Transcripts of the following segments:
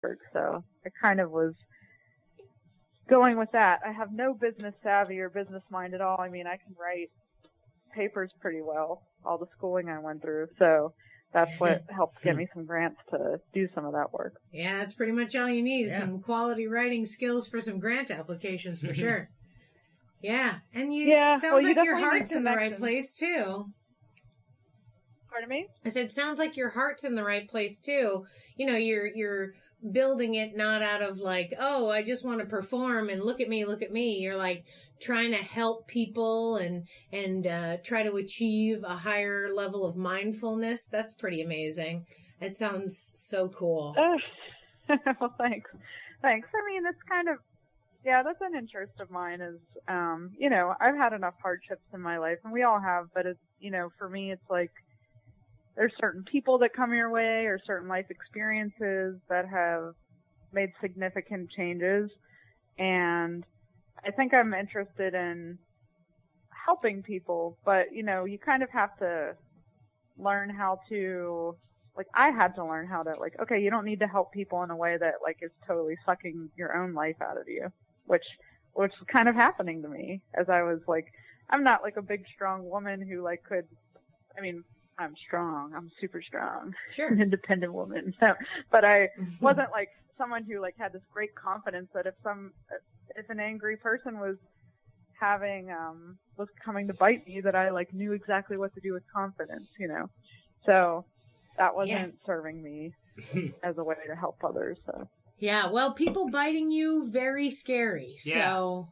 Pittsburgh, so I kind of was going with that. I have no business savvy or business mind at all. I mean, I can write papers pretty well, all the schooling I went through, so that's what helped get me some grants to do some of that work. Yeah, that's pretty much all you need, some quality writing skills for some grant applications, for sure. Yeah, and sounds like your heart's in the right place, too. Pardon me? I said, sounds like your heart's in the right place, too. You know, you're building it not out of like, oh, I just want to perform and look at me. You're like trying to help people and try to achieve a higher level of mindfulness. That's pretty amazing. It sounds so cool. Well, thanks. I mean, it's kind of, that's an interest of mine is, you know, I've had enough hardships in my life, and we all have, but it's, you know, for me, it's like, there's certain people that come your way or certain life experiences that have made significant changes. And I think I'm interested in helping people, but, you know, you kind of have to learn how to, like, I had to learn how to, like, okay, you don't need to help people in a way that, like, is totally sucking your own life out of you, which was kind of happening to me as I was, like, I'm not, like, a big, strong woman who, like, I'm strong. I'm super strong. Sure. An independent woman. So, but I wasn't like someone who like had this great confidence that if an angry person was coming to bite me, that I like knew exactly what to do with confidence, you know? So that wasn't serving me as a way to help others. So. Yeah. Well, people biting you, very scary. Yeah. So,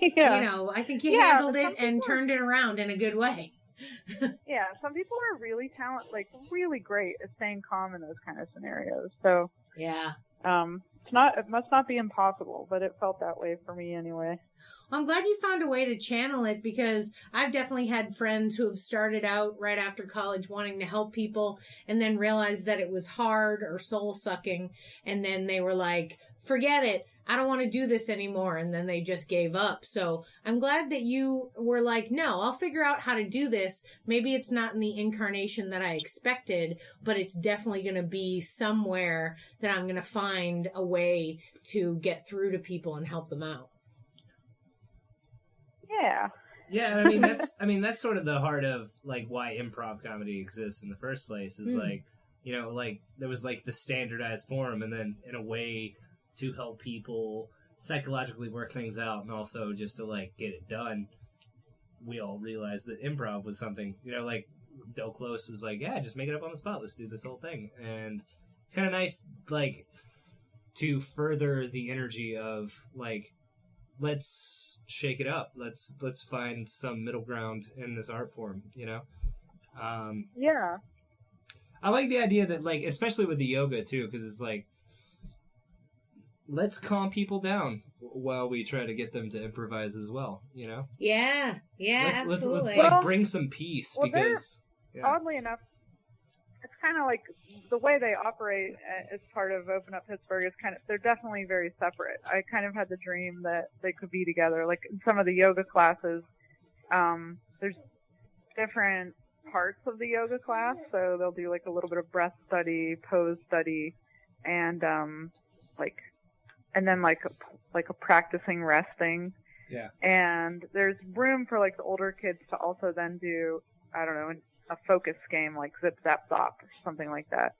you know, I think you handled it and turned it around in a good way. Yeah, some people are really really great at staying calm in those kind of scenarios. So it must not be impossible, but it felt that way for me anyway. Well, I'm glad you found a way to channel it, because I've definitely had friends who have started out right after college wanting to help people and then realized that it was hard or soul sucking, and then they were like, forget it, I don't want to do this anymore, and then they just gave up. So I'm glad that you were like, no, I'll figure out how to do this. Maybe it's not in the incarnation that I expected, but it's definitely going to be somewhere that I'm going to find a way to get through to people and help them out. Yeah. Yeah, I mean that's sort of the heart of like why improv comedy exists in the first place is like, you know, like there was like the standardized form, and then in a way to help people psychologically work things out and also just to like get it done, we all realized that improv was something, you know, like Del Close was like, yeah, just make it up on the spot, let's do this whole thing. And it's kind of nice like to further the energy of like, let's shake it up, let's find some middle ground in this art form, you know. I like the idea that like, especially with the yoga too, because it's like, let's calm people down while we try to get them to improvise as well, you know? Yeah, absolutely. Let's like bring some peace, because oddly enough, it's kind of like the way they operate as part of Open Up Pittsburgh is they're definitely very separate. I kind of had the dream that they could be together. Like in some of the yoga classes, there's different parts of the yoga class. So they'll do like a little bit of breath study, pose study, and then a practicing resting. Yeah. And there's room for like the older kids to also then do, I don't know, a focus game like Zip Zap Zop or something like that.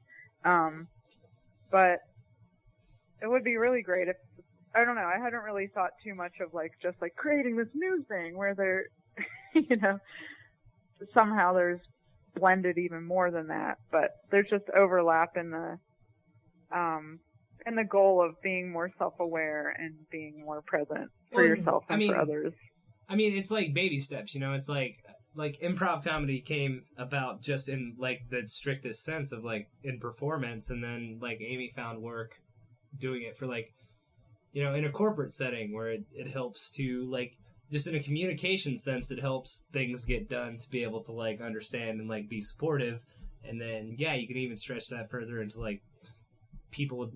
But it would be really great if, I don't know, I hadn't really thought too much of like just like creating this new thing where they're, you know, somehow there's blended even more than that, but there's just overlap in the goal of being more self-aware and being more present for yourself and for others. I mean, it's like baby steps, you know, it's like improv comedy came about just in like the strictest sense of like in performance, and then like Amy found work doing it for like, you know, in a corporate setting where it helps to like, just in a communication sense, it helps things get done to be able to like understand and like be supportive. And then, yeah, you can even stretch that further into like people with,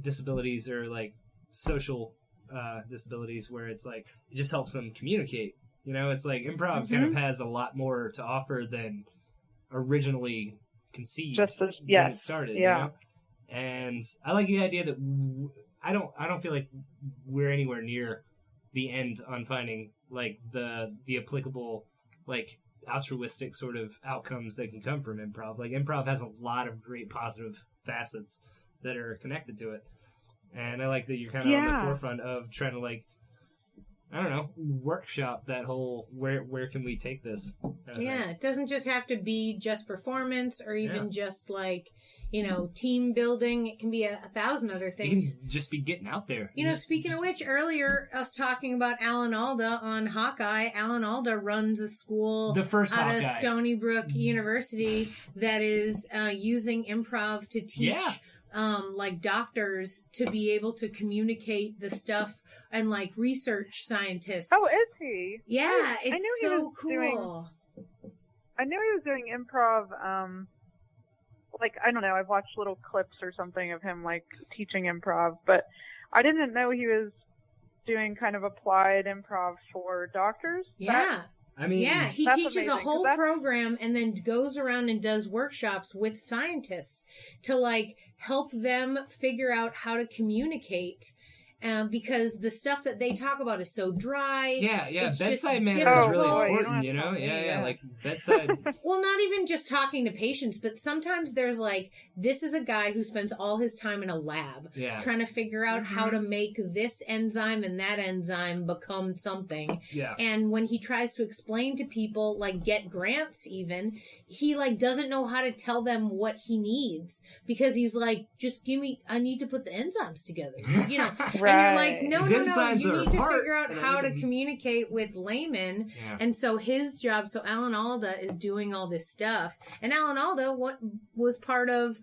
disabilities or like social disabilities, where it's like, it just helps them communicate. You know, it's like improv kind of has a lot more to offer than originally conceived when it started. Yeah. You know? And I like the idea that I don't feel like we're anywhere near the end on finding like the applicable like altruistic sort of outcomes that can come from improv. Like improv has a lot of great positive facets that are connected to it. And I like that you're kind of on the forefront of trying to like, I don't know, workshop that whole where can we take this? Yeah, it doesn't just have to be just performance or even just like, you know, team building. It can be a thousand other things. You can just be getting out there. You know, speaking of which, earlier us talking about Alan Alda on Hawkeye. Alan Alda runs a school the first out Hawkeye. of Stony Brook University that is using improv to teach like doctors to be able to communicate the stuff and like research scientists. Oh, is he? Yeah, it's I knew so he was cool. I knew he was doing improv. Like, I don't know, I've watched little clips or something of him like teaching improv, but I didn't know he was doing kind of applied improv for doctors. Yeah. I mean, yeah, he teaches amazing, a whole program and then goes around and does workshops with scientists to like help them figure out how to communicate. Because the stuff that they talk about is so dry. Yeah. It's Bedside manner difficult. is really Oh, boy, important, you know? Yeah, like bedside. Well, not even just talking to patients, but sometimes there's like, this is a guy who spends all his time in a lab trying to figure out how to make this enzyme and that enzyme become something. Yeah. And when he tries to explain to people, like get grants even, he like doesn't know how to tell them what he needs because he's like, just give me, I need to put the enzymes together, you know? Right. And you're like, no, you need to apart, figure out how to communicate with laymen. Yeah. And so his job, so Alan Alda is doing all this stuff. And Alan Alda was part of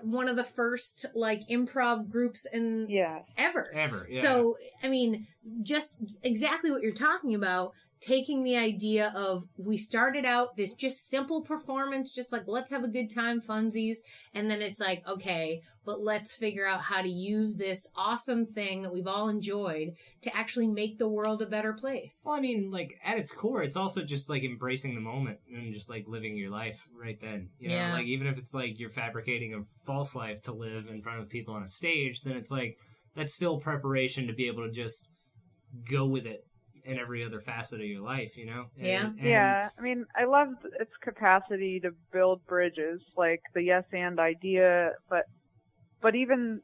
one of the first like improv groups ever. Ever, yeah. So, I mean, just exactly what you're talking about. Taking the idea of, we started out this just simple performance, just like, let's have a good time, funsies. And then it's like, okay, but let's figure out how to use this awesome thing that we've all enjoyed to actually make the world a better place. Well, I mean, like, at its core, it's also just, like, embracing the moment and just, like, living your life right then. You know, like, even if it's, like, you're fabricating a false life to live in front of people on a stage, then it's, like, that's still preparation to be able to just go with it in every other facet of your life, you know? Yeah. I mean, I love its capacity to build bridges, like the yes and idea, but even,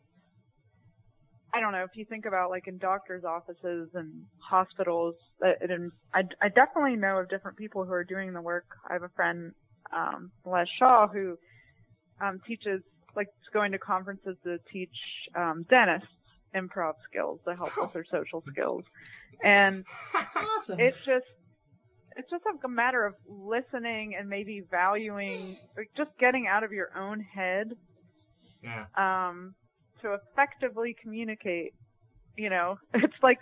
I don't know, if you think about like in doctors' offices and hospitals, I definitely know of different people who are doing the work. I have a friend, Les Shaw, who teaches, like, going to conferences to teach dentists improv skills to help with their social skills. And awesome. It's just a matter of listening and maybe valuing, like, just getting out of your own head to effectively communicate. You know, it's like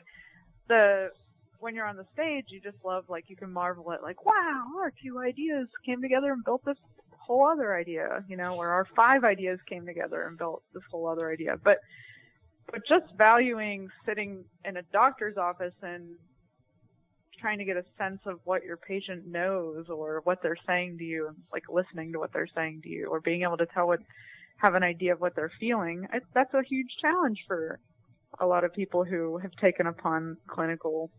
when you're on the stage, you just love, like, you can marvel at, like, wow, our 2 ideas came together and built this whole other idea, you know, or our 5 ideas came together and built this whole other idea. But just valuing sitting in a doctor's office and trying to get a sense of what your patient knows or what they're saying to you, and like listening to what they're saying to you, or being able to have an idea of what they're feeling, that's a huge challenge for a lot of people who have taken upon clinical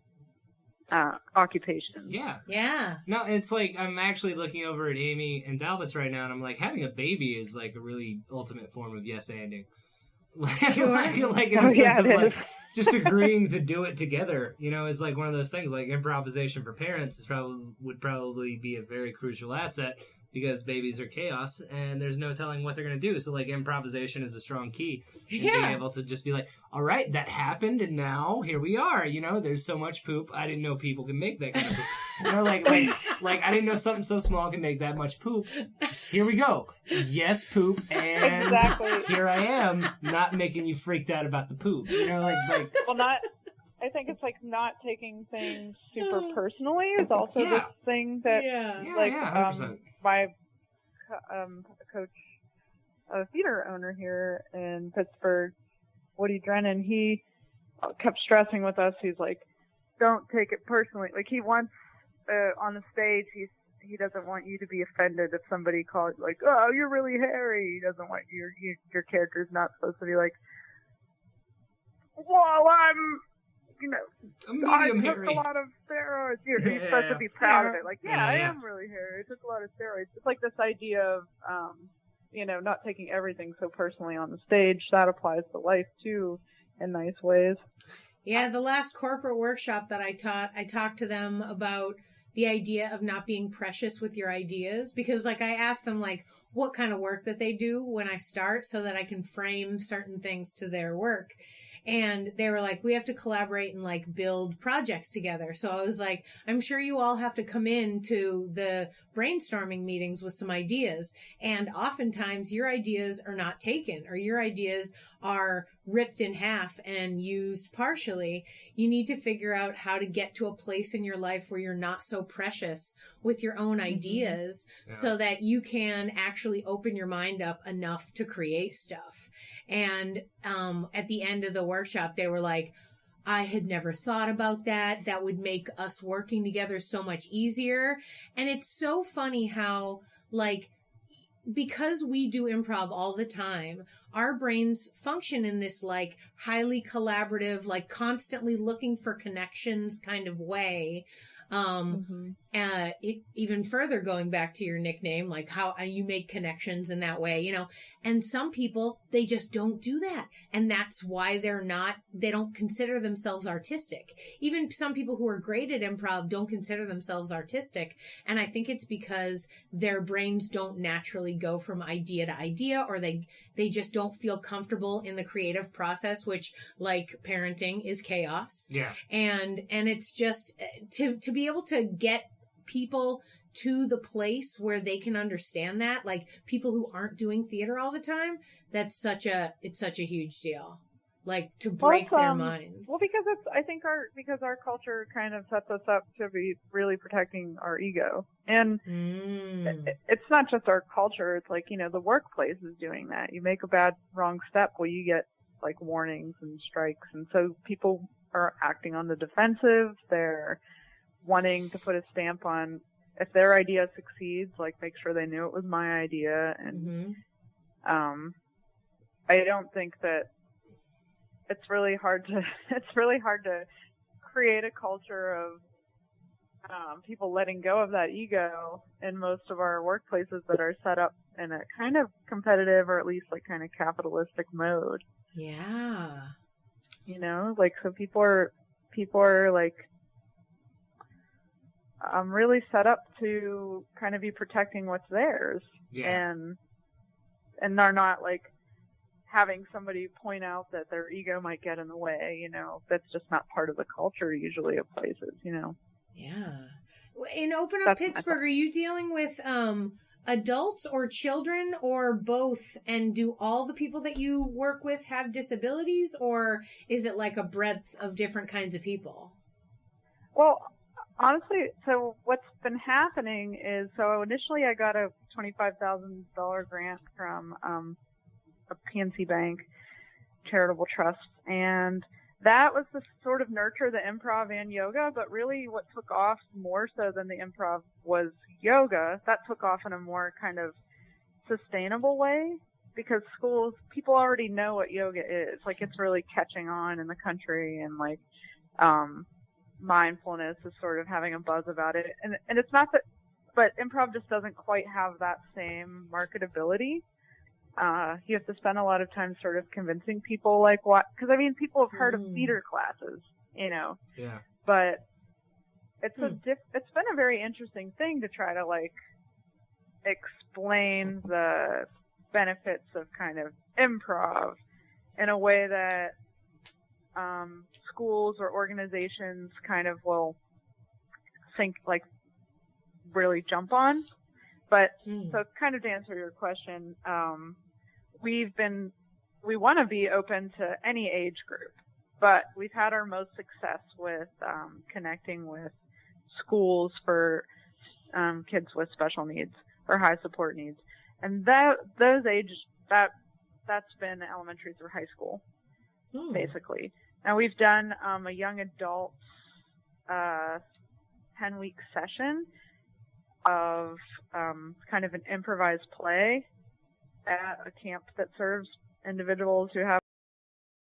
occupations. Yeah. No, it's like, I'm actually looking over at Amy and Dalvitz right now, and I'm like, having a baby is like a really ultimate form of yes-anding. Sure. like in the sense of like just agreeing to do it together, you know, is like one of those things. Like improvisation for parents would probably be a very crucial asset because babies are chaos and there's no telling what they're going to do. So like improvisation is a strong key in being able to just be like, all right, that happened and now here we are. You know, there's so much poop. I didn't know people can make that kind of poop. You know, like I didn't know something so small can make that much poop. Here we go. Yes, poop, and here I am, not making you freaked out about the poop. You know, like. Well, I think it's like not taking things super personally is also this thing that, my coach, a theater owner here in Pittsburgh, Woody Drennan, he kept stressing with us. He's like, don't take it personally. Like, he wants on the stage, he doesn't want you to be offended if somebody calls like, oh, you're really hairy. He doesn't want your character's not supposed to be like, well, I'm, a medium I took hairy. a lot of steroids. You're supposed to be proud of it. Like, I am really hairy. I took a lot of steroids. It's like this idea of, not taking everything so personally on the stage. That applies to life too, in nice ways. Yeah, the last corporate workshop that I talked to them about the idea of not being precious with your ideas, because like I asked them like what kind of work that they do when I start so that I can frame certain things to their work. And they were like, we have to collaborate and like build projects together. So I was like, I'm sure you all have to come in to the brainstorming meetings with some ideas. And oftentimes your ideas are not taken, or your ideas are ripped in half and used partially. You need to figure out how to get to a place in your life where you're not so precious with your own ideas, so that you can actually open your mind up enough to create stuff. And at the end of the workshop, they were like, I had never thought about that. That would make us working together so much easier. And it's so funny how, like, because we do improv all the time, our brains function in this, like, highly collaborative, like, constantly looking for connections kind of way. Even further going back to your nickname, like how you make connections in that way, and some people, they just don't do that. And that's why they don't consider themselves artistic. Even some people who are great at improv don't consider themselves artistic. And I think it's because their brains don't naturally go from idea to idea, or they just don't feel comfortable in the creative process, which, like parenting, is chaos. Yeah. And it's just to be able to get people to the place where they can understand that, like people who aren't doing theater all the time, it's such a huge deal. Like to break their minds. Well, because I think our culture kind of sets us up to be really protecting our ego. And it's not just our culture. It's like, the workplace is doing that. You make a wrong step, well, you get like warnings and strikes. And so people are acting on the defensive. They're wanting to put a stamp on, if their idea succeeds, like make sure they knew it was my idea. And I don't think that it's really hard to create a culture of people letting go of that ego in most of our workplaces that are set up in a kind of competitive, or at least like kind of capitalistic mode. Yeah. Like, so people are like, really set up to kind of be protecting what's theirs. Yeah. And they're not like having somebody point out that their ego might get in the way, that's just not part of the culture usually of places, Yeah. In Open Up Pittsburgh, are you dealing with adults or children or both? And do all the people that you work with have disabilities, or is it like a breadth of different kinds of people? Well, honestly, so what's been happening is, so initially I got a $25,000 grant from a PNC Bank charitable trust, and that was to sort of nurture the improv and yoga, but really what took off more so than the improv was yoga. That took off in a more kind of sustainable way, because people already know what yoga is. Like, it's really catching on in the country, and like mindfulness is sort of having a buzz about it. And it's not that, but improv just doesn't quite have that same marketability. You have to spend a lot of time sort of convincing people, like, what, because I mean, people have heard of theater classes, Yeah. But it's it's been a very interesting thing to try to like explain the benefits of kind of improv in a way that schools or organizations kind of will think, like, really jump on. But so kind of to answer your question, we want to be open to any age group, but we've had our most success with connecting with schools for kids with special needs or high support needs, and those ages, that's been elementary through high school, basically. Now we've done a young adult 10-week session of kind of an improvised play at a camp that serves individuals who have